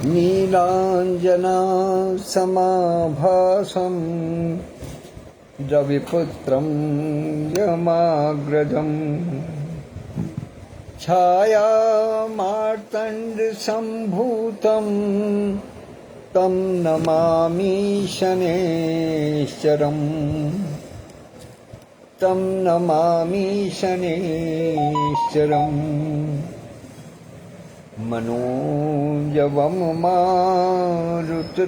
नीलाञ्जनासमाभासं रविपुत्रं यमाग्रजं छायामार्तण्डसम्भूतं तं नमामि शनैश्चरम् तं नमामि शनैश्चरम् मनोजवं मारुततुल्यवेगम्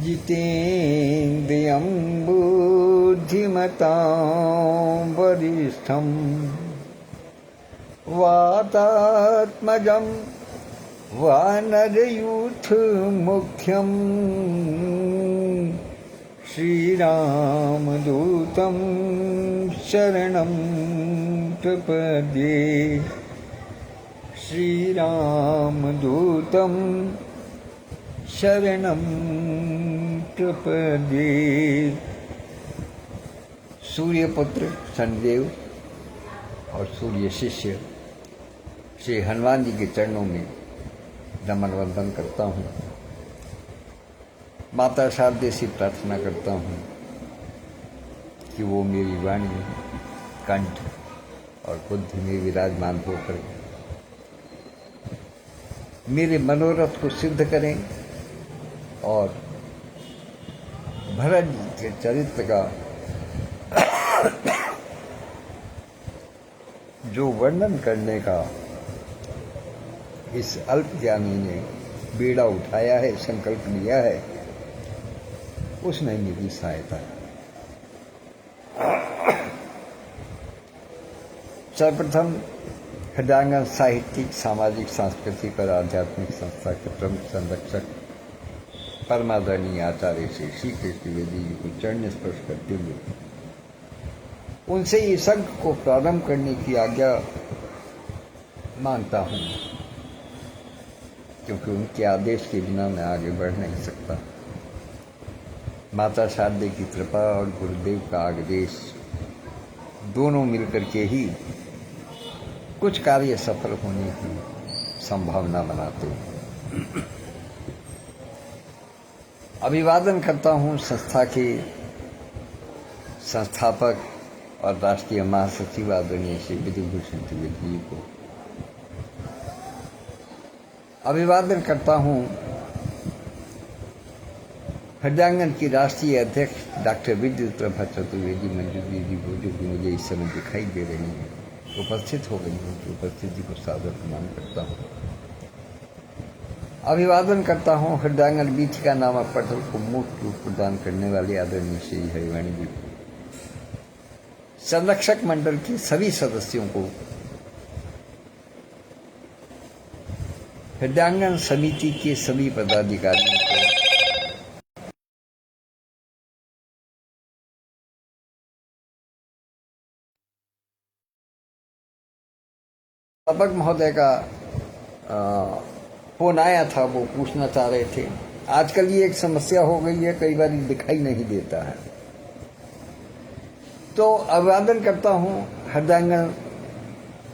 जितेन्द्रियं बुद्धिमतां वरिष्ठं वातात्मजं वानरयूथमुख्यं श्रीरामदूतं शरणं प्रपद्ये श्रीरामदूतं शरणं प्रपद्ये। सूर्यपुत्र शनिदेव और सूर्य शिष्य श्री हनुमान जी के चरणों में नमन वंदन करता हूँ। माता शारदे से प्रार्थना करता हूँ कि वो मेरी वाणी, कंठ और बुद्धि में विराजमान होकर मेरे मनोरथ को सिद्ध करें और भरत जी के चरित्र का जो वर्णन करने का इस अल्प ज्ञानी ने बीड़ा उठाया है, संकल्प लिया है, उसमें मेरी सहायता है। सर्वप्रथम हृदयांगन साहित्यिक, सामाजिक, सांस्कृतिक और आध्यात्मिक संस्था के प्रमुख संरक्षक परमादरणीय आचार्य श्री श्री कृष्ण द्विवेदी जी को चरण स्पर्श करते हुए उनसे इस संघ को प्रारंभ करने की आज्ञा मांगता हूँ, क्योंकि उनके आदेश के बिना मैं आगे बढ़ नहीं सकता। माता शारदे की कृपा और गुरुदेव का आदेश दोनों मिलकर के ही कुछ कार्य सफल होने की संभावना बनाते हैं। अभिवादन करता हूँ संस्था के संस्थापक और राष्ट्रीय महासचिव आदरणीय श्री विधिभूषण द्विवेदी जी को। अभिवादन करता हूँ हृदयांगन की राष्ट्रीय अध्यक्ष डॉक्टर विद्युत प्रभा चतुर्वेदी मंजू दीदी को, जो कि मुझे इस समय दिखाई दे रही हैं, उपस्थित हो गई हूँ, तो उपस्थिति को सादर प्रणाम करता हूँ। अभिवादन करता हूँ हृदयांगन बीथिका नामक पटल को मूर्त रूप प्रदान करने वाले आदरणीय श्री हरिवाणी जी को, संरक्षक मंडल के सभी सदस्यों को, हृदयांगन समिति के सभी पदाधिकारियों को, अध्यापक महोदय का फोन आया था, वो पूछना चाह रहे थे। आजकल ये एक समस्या हो गई है, कई बार दिखाई नहीं देता है। तो अभिवादन करता हूँ हृदयांगन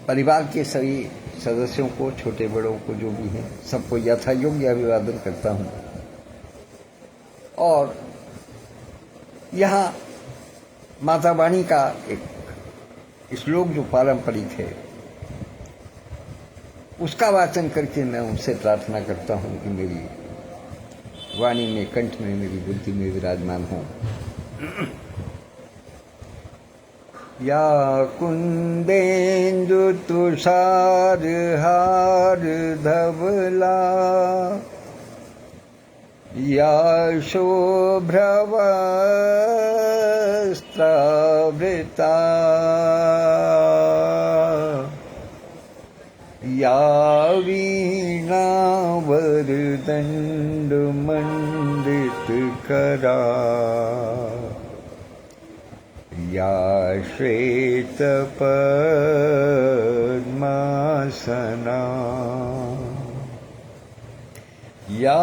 परिवार के सभी सदस्यों को, छोटे बड़ों को, जो भी हैं, सबको यथा योग्य अभिवादन करता हूँ। और यहाँ माता वाणी का एक श्लोक जो पारंपरिक है, उसका वाचन करके मैं उनसे प्रार्थना करता हूँ कि मेरी वाणी में, कंठ में, मेरी बुद्धि में विराजमान हो। या कुंदेन्दु तुषार हार धवला, या शोभ्रवस्त्रावृता, या वीणावरदण्डमण्डितकरा, या श्वेतपद्मासना, या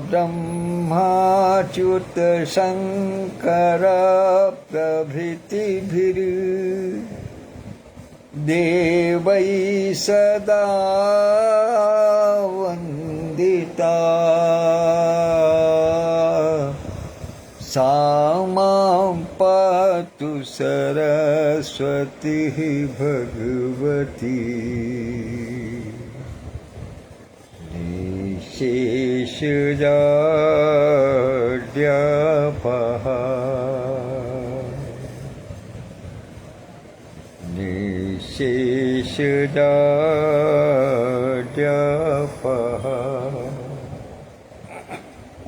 ब्रह्माच्युत शङ्कर प्रभृतिभिर् देवै सदा वंदिता सा मां पातु सरस्वती भगवती निशेषजाड्यापः निशेषजाड्यापः।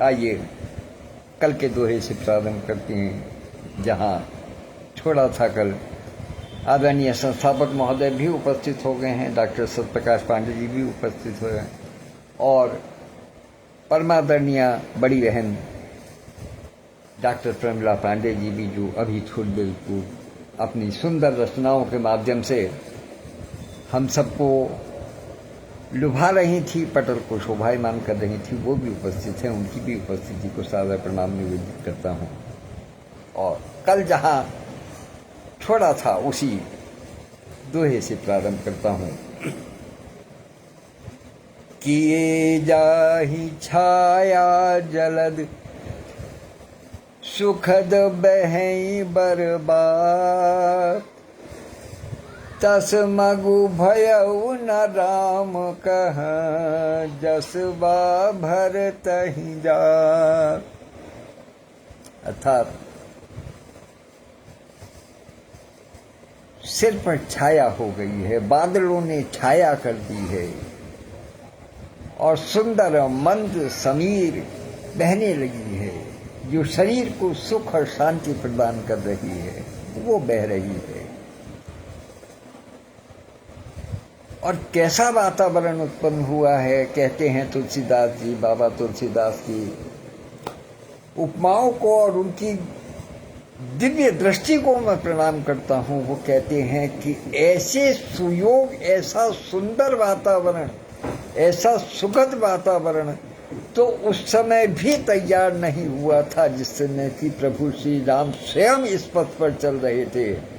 आइए कल के दोहे से प्रारंभ करते हैं, जहाँ छोड़ा था कल। आदरणीय संस्थापक महोदय भी उपस्थित हो गए हैं, डॉक्टर सत्यप्रकाश पांडे जी भी उपस्थित हुए हैं, और परमादरणीय बड़ी बहन डॉक्टर प्रमिला पांडे जी भी, जो अभी थोड़ी देर पूर्व अपनी सुंदर रचनाओं के माध्यम से हम सबको लुभा रही थी, पटल को शोभायमान कर रही थी, वो भी उपस्थित हैं। उनकी भी उपस्थिति को सादर प्रणाम निवेदित करता हूँ। और कल जहाँ छोड़ा था उसी दोहे से प्रारंभ करता हूँ। किए जाहि छाया जलद सुखद बहई बर्बाद तस मगु भयउ न राम कह जस बा भरतहि जात। अर्थात सिर पर छाया हो गई है, बादलों ने छाया कर दी है, और सुंदर मंद समीर बहने लगी है, जो शरीर को सुख और शांति प्रदान कर रही है, वो बह रही है। और कैसा वातावरण उत्पन्न हुआ है। कहते हैं तुलसीदास जी, बाबा तुलसीदास की उपमाओं को और उनकी दिव्य दृष्टि को मैं प्रणाम करता हूँ। वो कहते हैं कि ऐसे सुयोग, ऐसा सुंदर वातावरण, ऐसा सुखद वातावरण तो उस समय भी तैयार नहीं हुआ था, जिस समय कि प्रभु श्री राम स्वयं इस पथ पर चल रहे थे।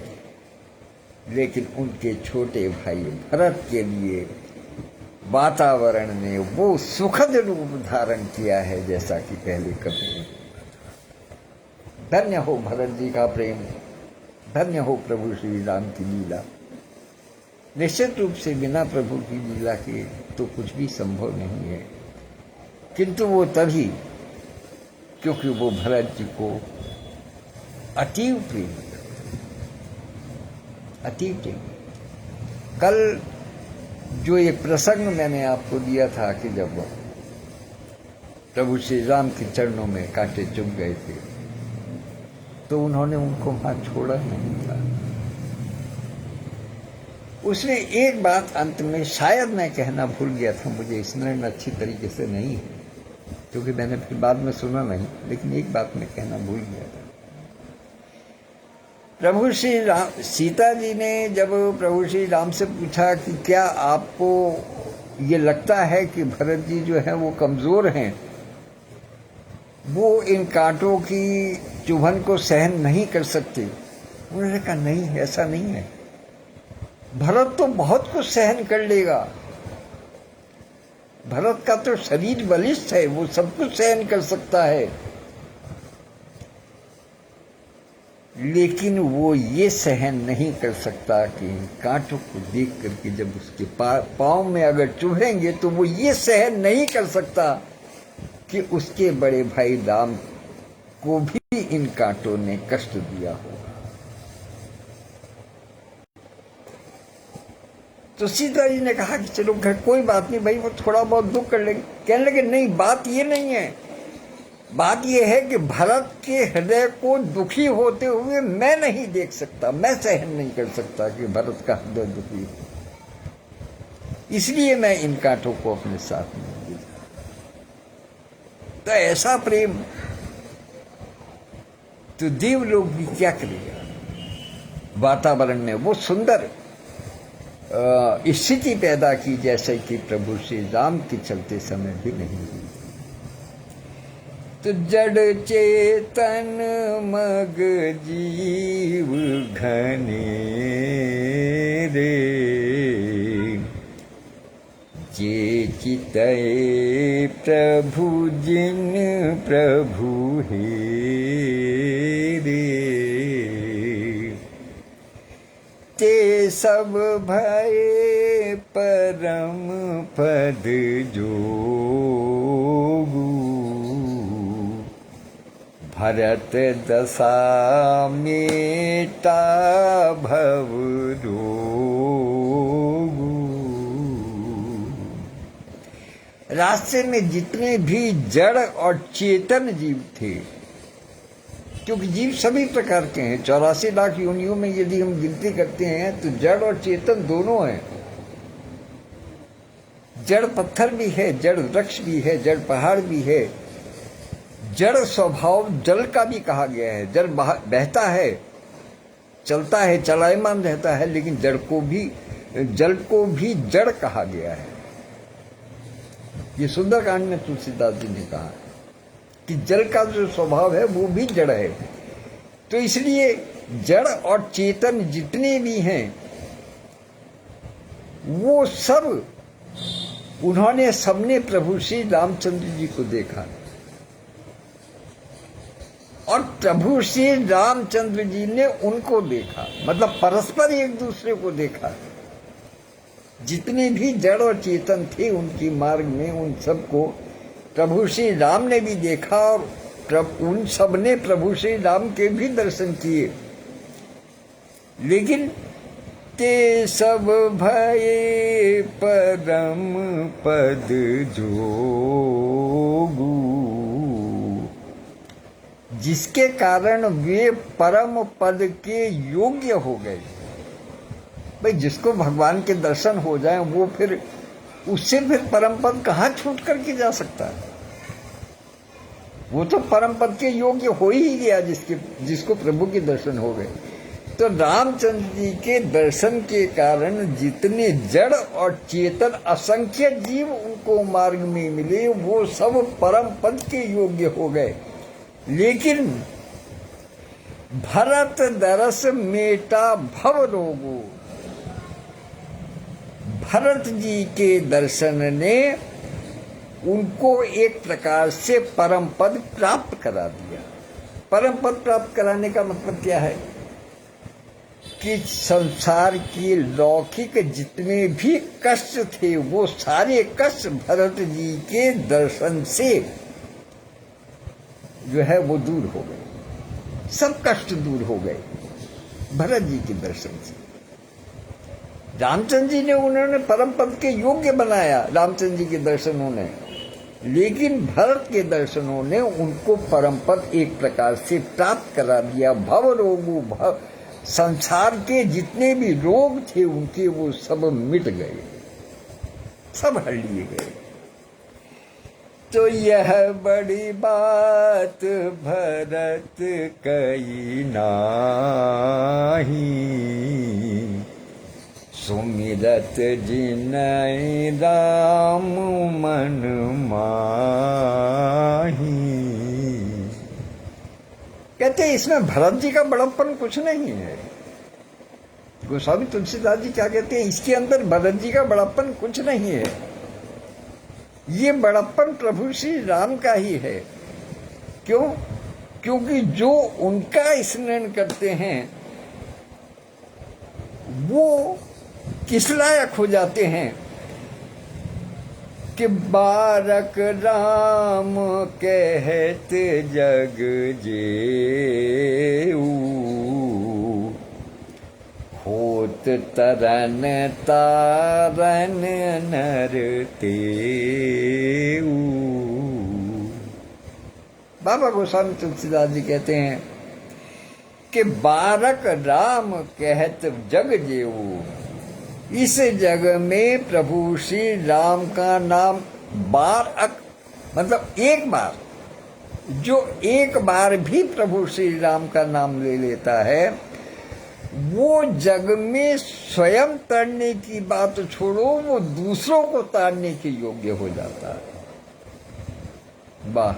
लेकिन उनके छोटे भाई भरत के लिए वातावरण ने वो सुखद रूप धारण किया है, जैसा कि पहले कभी नहीं। धन्य हो भरत जी का प्रेम, धन्य हो प्रभु श्री राम की लीला। निश्चित रूप से बिना प्रभु की लीला के तो कुछ भी संभव नहीं है, किंतु वो तभी क्योंकि वो भरत जी को अतीव प्रेम, अतीव प्रेम। कल जो ये प्रसंग मैंने आपको दिया था कि जब प्रभु श्री राम के चरणों में कांटे चुभ गए थे, तो उन्होंने उनको वहां छोड़ा नहीं था। उसने एक बात अंत में शायद मैं कहना भूल गया था, मुझे स्मरण अच्छी तरीके से नहीं है, क्योंकि मैंने फिर बाद में सुना नहीं, लेकिन एक बात मैं कहना भूल गया था। प्रभु श्री राम, सीता जी ने जब प्रभु श्री राम से पूछा कि क्या आपको ये लगता है कि भरत जी जो है वो कमजोर हैं, वो इन कांटों की चुभन को सहन नहीं कर सकते? उन्होंने कहा नहीं, ऐसा नहीं है, भरत तो बहुत कुछ सहन कर लेगा। भरत का तो शरीर बलिष्ठ है, वो सब कुछ सहन कर सकता है, लेकिन वो ये सहन नहीं कर सकता कि कांटों को देख करके जब उसके पाँव में अगर चुभेंगे तो वो ये सहन नहीं कर सकता कि उसके बड़े भाई राम को भी इन कांटों ने कष्ट दिया होगा। तो सीता जी ने कहा कि चलो कोई बात नहीं भाई, वो थोड़ा बहुत दुख कर लेंगे। कहने लगे नहीं, बात ये नहीं है, बात यह है कि भरत के हृदय को दुखी होते हुए मैं नहीं देख सकता, मैं सहन नहीं कर सकता कि भरत का हृदय दुखी हो, इसलिए मैं इन कांटों को अपने साथ में ले जाता। तो ऐसा प्रेम तो देवलोक भी क्या करेगा। वातावरण में वो सुंदर स्थिति पैदा की जैसे कि प्रभु श्री राम के चलते समय भी नहीं हुई। तो जड़ चेतन मग जीव घने रे, जे चितए प्रभु जिन प्रभु हे रे, ते सब भये परम पद जोगु, भरत दशा मेटा भव रोगु। रास्ते में जितने भी जड़ और चेतन जीव थे, क्योंकि जीव सभी प्रकार के हैं, 84 लाख योनियों में यदि हम गिनती करते हैं तो जड़ और चेतन दोनों हैं। जड़ पत्थर भी है, जड़ वृक्ष भी है, जड़ पहाड़ भी है। जड़ स्वभाव जल का भी कहा गया है। जल बहता है, चलता है, चलायमान रहता है, लेकिन जल को भी जड़ कहा गया है। ये सुंदरकांड में तुलसीदास जी ने कहा कि जल का जो स्वभाव है वो भी जड़ है। तो इसलिए जड़ और चेतन जितने भी हैं वो सब उन्होंने सबने प्रभु श्री रामचंद्र जी को देखा, और प्रभु श्री रामचंद्र जी ने उनको देखा, मतलब परस्पर एक दूसरे को देखा। जितने भी जड़ और चेतन थे उनके मार्ग में, उन सबको प्रभु श्री राम ने भी देखा, और उन सब ने प्रभु श्री राम के भी दर्शन किए। लेकिन ते सब भये परम पद जोगु, जिसके कारण वे परम पद के योग्य हो गए। भाई जिसको भगवान के दर्शन हो जाए वो फिर उससे फिर परम पद कहाँ छूट करके जा सकता है। वो तो परम पद के योग्य हो ही गया जिसको प्रभु के दर्शन हो गए। तो रामचंद्र जी के दर्शन के कारण जितने जड़ और चेतन असंख्य जीव उनको मार्ग में मिले वो सब परम पद के योग्य हो गए। लेकिन भरत दरस मेटा भव रोगो, भरत जी के दर्शन ने उनको एक प्रकार से परम पद प्राप्त करा दिया। परम पद प्राप्त कराने का मतलब क्या है कि संसार के लौकिक जितने भी कष्ट थे वो सारे कष्ट भरत जी के दर्शन से जो है वो दूर हो गए। सब कष्ट दूर हो गए भरत जी के दर्शन से। रामचंद्र जी ने उन्होंने परम पद के योग्य बनाया, रामचंद्र जी के दर्शनों ने, लेकिन भरत के दर्शनों ने उनको परम पद एक प्रकार से प्राप्त करा दिया। भव रोगु, संसार के जितने भी रोग थे उनके वो सब मिट गए, सब हर लिए गए। तो यह बड़ी बात भरत कही नाही, सुमिरत जिनहि राम मन माही। कहते इसमें भरत जी का बड़प्पन कुछ नहीं है। गोस्वामी तुलसीदास जी क्या कहते हैं, इसके अंदर भरत जी का बड़प्पन कुछ नहीं है। ये बड़प्पन प्रभु श्री राम का ही है। क्यों? क्योंकि जो उनका स्मरण करते हैं वो किस लायक हो जाते हैं कि बारक राम कहत जग जेऊ, होत तरन तारन नर तेऊ। बाबा गोस्वामी तुलसीदास जी कहते हैं कि बारक राम कहत जग जेऊ, इस जग में प्रभु श्री राम का नाम बारक मतलब एक बार, जो एक बार भी प्रभु श्री राम का नाम ले लेता है वो जग में स्वयं तरने की बात छोड़ो, वो दूसरों को तारने के योग्य हो जाता है। वाह!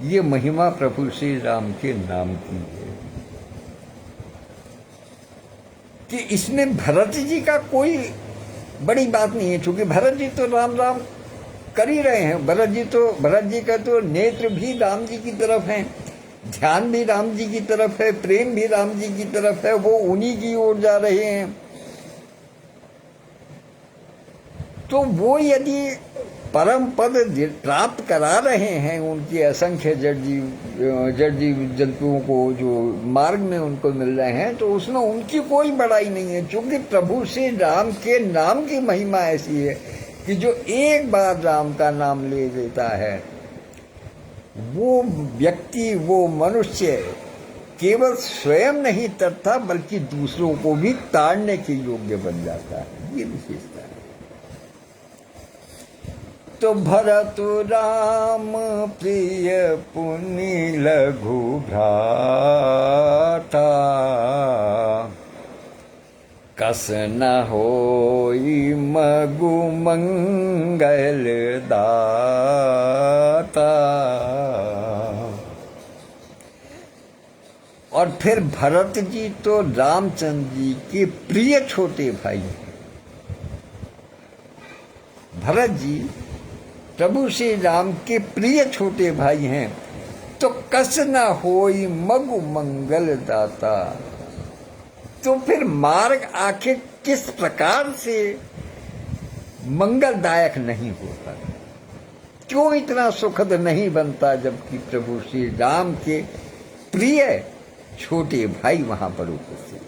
ये महिमा प्रभु श्री राम के नाम की है कि इसमें भरत जी का कोई बड़ी बात नहीं है, क्योंकि भरत जी तो राम राम कर ही रहे हैं। भरत जी का तो नेत्र भी राम जी की तरफ है, ध्यान भी राम जी की तरफ है, प्रेम भी राम जी की तरफ है, वो उन्हीं की ओर जा रहे हैं। तो वो यदि परम पद प्राप्त करा रहे हैं उनकी असंख्य जड़ जीव जंतुओं को, जो मार्ग में उनको मिल रहे हैं, तो उसमें उनकी कोई बड़ाई नहीं है, क्योंकि प्रभु श्री राम के नाम की महिमा ऐसी है कि जो एक बार राम का नाम ले लेता है, वो व्यक्ति, वो मनुष्य केवल स्वयं नहीं तरता बल्कि दूसरों को भी ताड़ने के योग्य बन जाता है। ये विशेषता है। तो भरत राम प्रिय पुनि लघु भ्राता, कस न होई मगु मंगल दाता। और फिर भरत जी तो रामचंद्र जी के प्रिय छोटे भाई हैं। भरत जी प्रभु श्री राम के प्रिय छोटे भाई हैं, तो कस न होई मगु मंगल दाता। तो फिर मार्ग आखिर किस प्रकार से मंगलदायक नहीं होता, क्यों इतना सुखद नहीं बनता, जबकि प्रभु श्री राम के प्रिय छोटे भाई वहां पर उपस्थित हैं।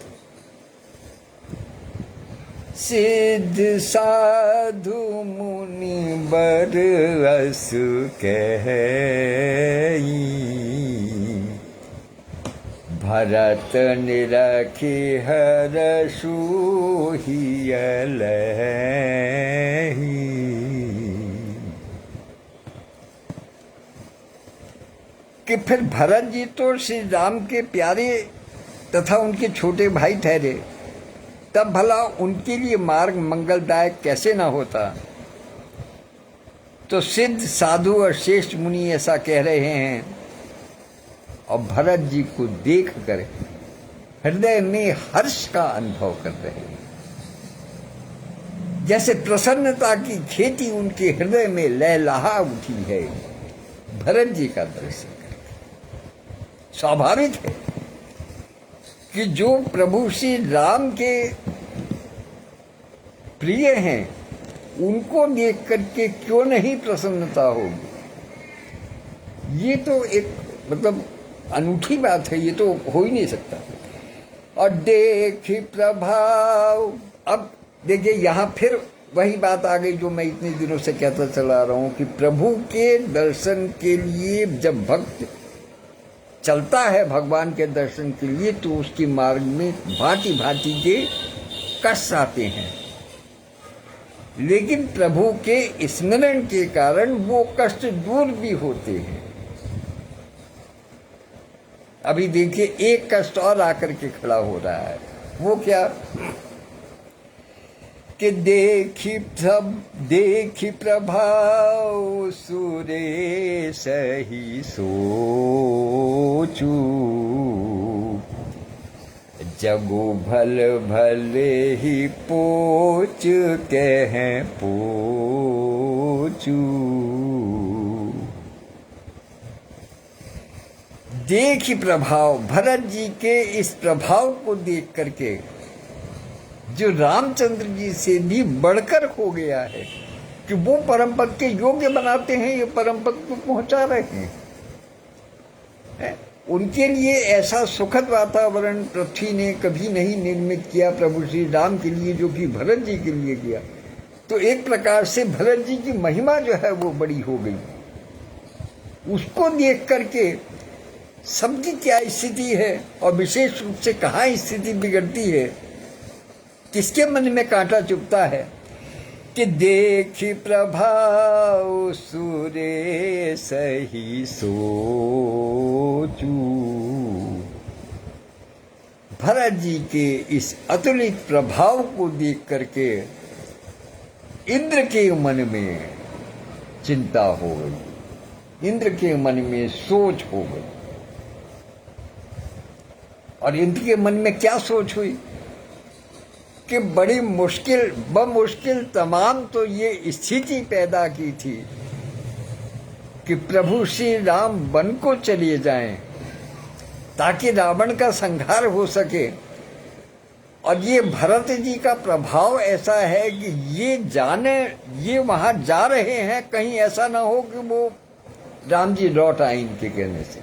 सिद्ध साधु मुनि बर अस कही, भरत निरखि हरषु हिय लही। कि फिर भरत जी तो श्री राम के प्यारे तथा उनके छोटे भाई ठहरे, तब भला उनके लिए मार्ग मंगलदायक कैसे ना होता। तो सिद्ध साधु और श्रेष्ठ मुनि ऐसा कह रहे हैं, और भरत जी को देखकर हृदय में हर्ष का अनुभव कर रहे हैं, जैसे प्रसन्नता की खेती उनके हृदय में लहलहा उठी है भरत जी का दर्शन करके। स्वाभाविक है कि जो प्रभु श्री राम के प्रिय हैं, उनको देख करके क्यों नहीं प्रसन्नता होगी। ये तो एक मतलब अनूठी बात है, ये तो हो ही नहीं सकता। और देखी प्रभाव, अब देखिए यहाँ फिर वही बात आ गई जो मैं इतने दिनों से कहता चला रहा हूं कि प्रभु के दर्शन के लिए जब भक्त चलता है भगवान के दर्शन के लिए, तो उसके मार्ग में भांति भांति के कष्ट आते हैं, लेकिन प्रभु के स्मरण के कारण वो कष्ट दूर भी होते हैं। अभी देखिए एक कष्ट और आकर के खड़ा हो रहा है, वो क्या कि देखी प्रभाव सुरेश ही सोचू, जगु भल भले ही पोच कह पोचू। देखी प्रभाव, भरत जी के इस प्रभाव को देख करके जो रामचंद्र जी से भी बढ़कर हो गया है कि वो परम पद के योग्य बनाते हैं, ये परम पद को पहुंचा रहे हैं। उनके लिए ऐसा सुखद वातावरण पृथ्वी ने कभी नहीं निर्मित किया प्रभु श्री राम के लिए, जो कि भरत जी के लिए किया। तो एक प्रकार से भरत जी की महिमा जो है वो बड़ी हो गई। उसको देख करके सबकी क्या स्थिति है, और विशेष रूप से कहाँ स्थिति बिगड़ती है, किसके मन में कांटा चुभता है कि देखी प्रभाव सुरेश ही सोचू। भरत जी के इस अतुलित प्रभाव को देख करके इंद्र के मन में चिंता हो गई। इंद्र के मन में सोच हो गई। और इंद्र के मन में क्या सोच हुई कि बड़ी मुश्किल बमुश्किल तमाम तो ये स्थिति पैदा की थी कि प्रभु श्री राम वन को चले जाएं ताकि रावण का संहार हो सके। और ये भरत जी का प्रभाव ऐसा है कि ये वहां जा रहे हैं, कहीं ऐसा ना हो कि वो राम जी लौट आए इनके कहने से,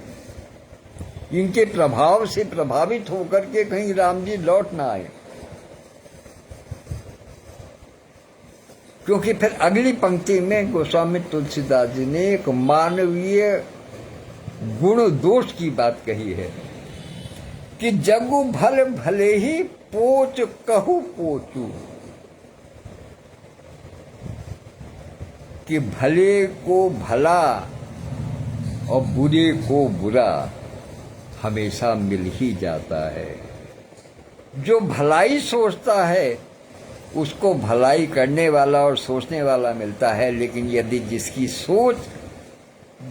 इनके प्रभाव से प्रभावित होकर के कहीं राम जी लौट ना आए। क्योंकि फिर अगली पंक्ति में गोस्वामी तुलसीदास जी ने एक मानवीय गुण दोष की बात कही है कि जगु भल भले ही पोच कहू पोचू, कि भले को भला और बुरे को बुरा हमेशा मिल ही जाता है। जो भलाई सोचता है उसको भलाई करने वाला और सोचने वाला मिलता है, लेकिन यदि जिसकी सोच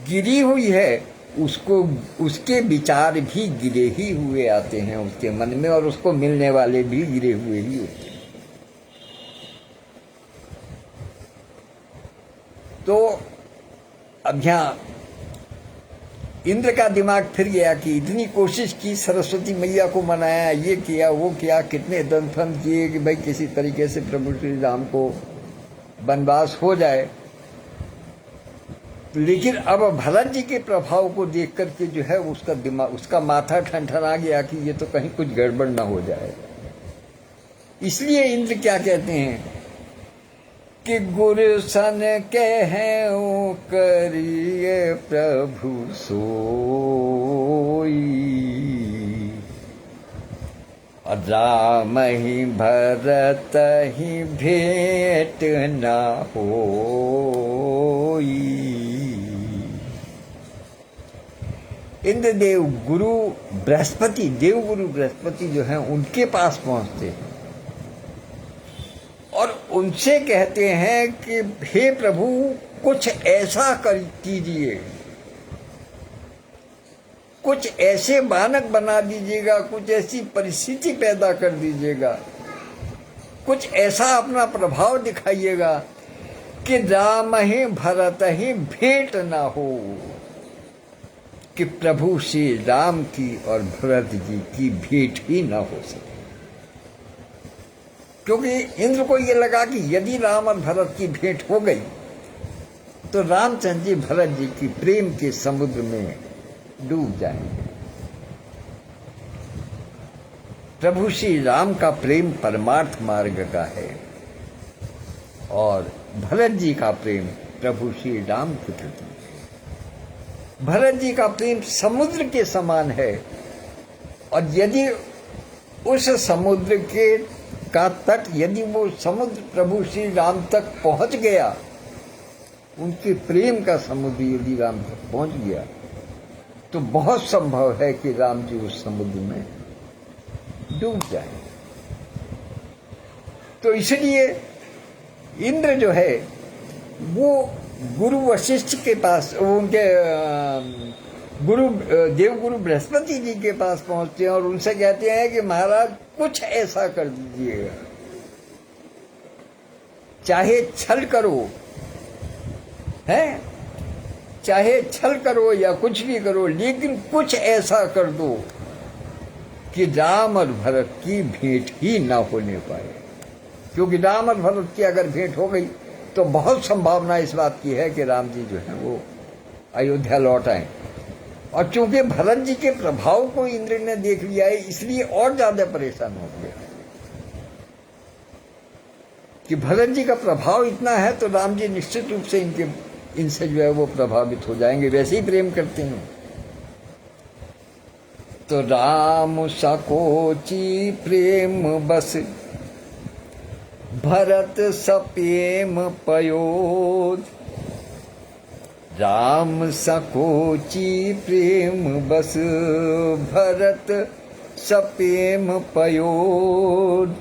गिरी हुई है उसको उसके विचार भी गिरे ही हुए आते हैं उसके मन में, और उसको मिलने वाले भी गिरे हुए ही होते हैं। तो अब यहाँ इंद्र का दिमाग फिर गया कि इतनी कोशिश की, सरस्वती मैया को मनाया, ये किया वो किया, कितने दंतफंद किए कि भाई किसी तरीके से प्रभु श्री राम को वनवास हो जाए। लेकिन अब भरत जी के प्रभाव को देख करके जो है उसका दिमाग, उसका माथा ठनठना गया कि ये तो कहीं कुछ गड़बड़ ना हो जाए। इसलिए इंद्र क्या कहते हैं कि गुरु सन कहूं करिए प्रभु सोई, राम ही भरत ही भेंट न होई। इंद्रदेव गुरु बृहस्पति, देवगुरु बृहस्पति जो हैं उनके पास पहुंचते हैं और उनसे कहते हैं कि हे प्रभु कुछ ऐसा कर कीजिए, कुछ ऐसे मानक बना दीजिएगा, कुछ ऐसी परिस्थिति पैदा कर दीजिएगा, कुछ ऐसा अपना प्रभाव दिखाइएगा कि राम ही भरत ही भेंट ना हो, कि प्रभु श्री राम की और भरत जी की भेंट ही ना हो सके। क्योंकि इंद्र को ये लगा कि यदि राम और भरत की भेंट हो गई तो रामचंद्र जी भरत जी की प्रेम के समुद्र में डूब जाएंगे। प्रभु श्री राम का प्रेम परमार्थ मार्ग का है और भरत जी का प्रेम प्रभु श्री राम के प्रति। भरत जी का प्रेम समुद्र के समान है और यदि उस समुद्र के का तट, यदि वो समुद्र प्रभु श्री राम तक पहुंच गया, उनके प्रेम का समुद्र यदि राम तक पहुंच गया तो बहुत संभव है कि राम जी उस समुद्र में डूब जाए। तो इसलिए इंद्र जो है वो गुरु वशिष्ठ के पास, उनके देवगुरु बृहस्पति जी के पास पहुंचते हैं और उनसे कहते हैं कि महाराज कुछ ऐसा कर दीजिएगा, चाहे छल करो, है चाहे छल करो या कुछ भी करो, लेकिन कुछ ऐसा कर दो कि राम और भरत की भेंट ही ना होने पाए। क्योंकि राम और भरत की अगर भेंट हो गई तो बहुत संभावना इस बात की है कि राम जी जो है वो अयोध्या लौट आए। और चूंकि भरत जी के प्रभाव को इंद्र ने देख लिया है, इसलिए और ज्यादा परेशान हो गया कि भरत जी का प्रभाव इतना है तो राम जी निश्चित रूप से इनसे जो है वो प्रभावित हो जाएंगे, वैसे ही प्रेम करते हैं। तो राम सकोची प्रेम बस भरत सप्रेम पयोद, राम सकोची प्रेम बस भरत सप्रेम पयोद,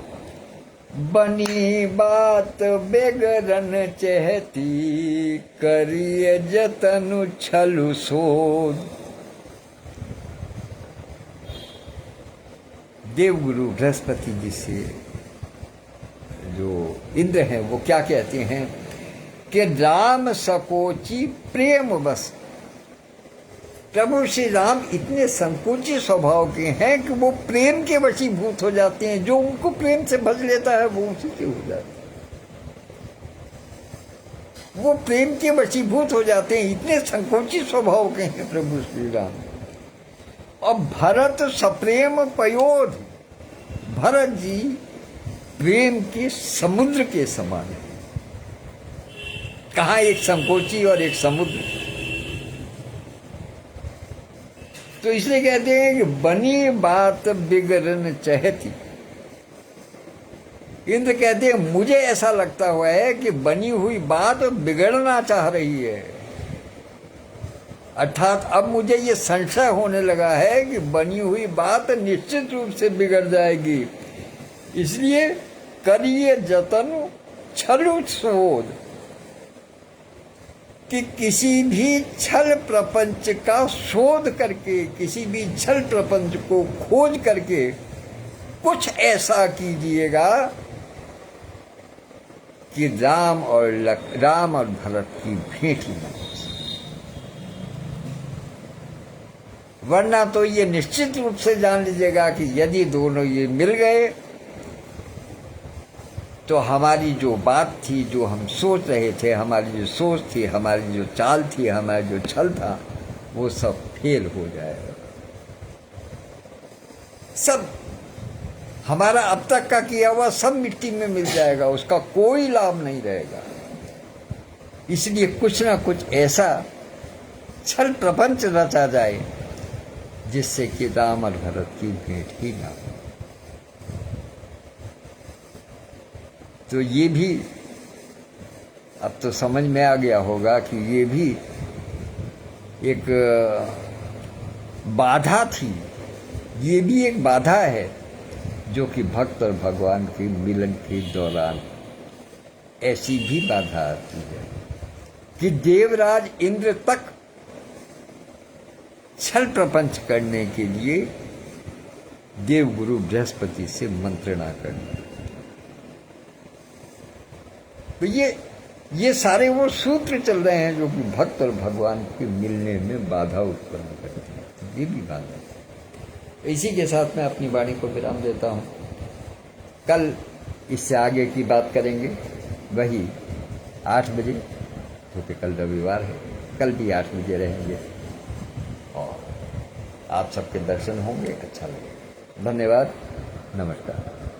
बनी बात बेगरन चहती, करिए जतनु छलु शोध। देवगुरु बृहस्पति जी से जो इंद्र हैं वो क्या कहते हैं कि राम सकोची प्रेम बस। प्रभु श्री राम इतने संकोची स्वभाव के हैं कि वो प्रेम के वशीभूत हो जाते हैं। जो उनको प्रेम से भज लेता है वो उसी के हो जाते हैं, वो प्रेम के वशीभूत हो जाते हैं। इतने संकोची स्वभाव के हैं प्रभु श्री राम। और भरत सप्रेम पयोध, भरत जी प्रेम के समुद्र के समान है। कहाँ एक संकोची और एक समुद्र। तो इसलिए कहते हैं कि बनी बात बिगड़न चाहती। इंद्र कहते हैं मुझे ऐसा लगता हुआ है कि बनी हुई बात बिगड़ना चाह रही है। अर्थात अब मुझे ये संशय होने लगा है कि बनी हुई बात निश्चित रूप से बिगड़ जाएगी। इसलिए करिए जतन छलु शोध, कि किसी भी छल प्रपंच का शोध करके, किसी भी छल प्रपंच को खोज करके कुछ ऐसा कीजिएगा कि राम और भरत की भेंट ही न हो। वरना तो ये निश्चित रूप से जान लीजिएगा कि यदि दोनों ये मिल गए तो हमारी जो बात थी, जो हम सोच रहे थे, हमारी जो सोच थी, हमारी जो चाल थी, हमारा जो छल था, वो सब फेल हो जाएगा। सब हमारा अब तक का किया हुआ सब मिट्टी में मिल जाएगा, उसका कोई लाभ नहीं रहेगा। इसलिए कुछ ना कुछ ऐसा छल प्रपंच रचा जाए जिससे कि राम और भरत की भेंट ही ना हो। तो ये भी अब तो समझ में आ गया होगा कि ये भी एक बाधा थी, ये भी एक बाधा है जो कि भक्त और भगवान के मिलन के दौरान ऐसी भी बाधा आती है कि देवराज इंद्र तक छल प्रपंच करने के लिए देवगुरु बृहस्पति से मंत्रणा करना। तो ये सारे वो सूत्र चल रहे हैं जो कि भक्त और भगवान के मिलने में बाधा उत्पन्न करते हैं। ये भी बाधा है। इसी के साथ मैं अपनी वाणी को विराम देता हूँ। कल इससे आगे की बात करेंगे, वही 8 बजे, क्योंकि कल रविवार है। कल भी 8 बजे रहेंगे और आप सबके दर्शन होंगे, अच्छा लगेगा। धन्यवाद, नमस्कार।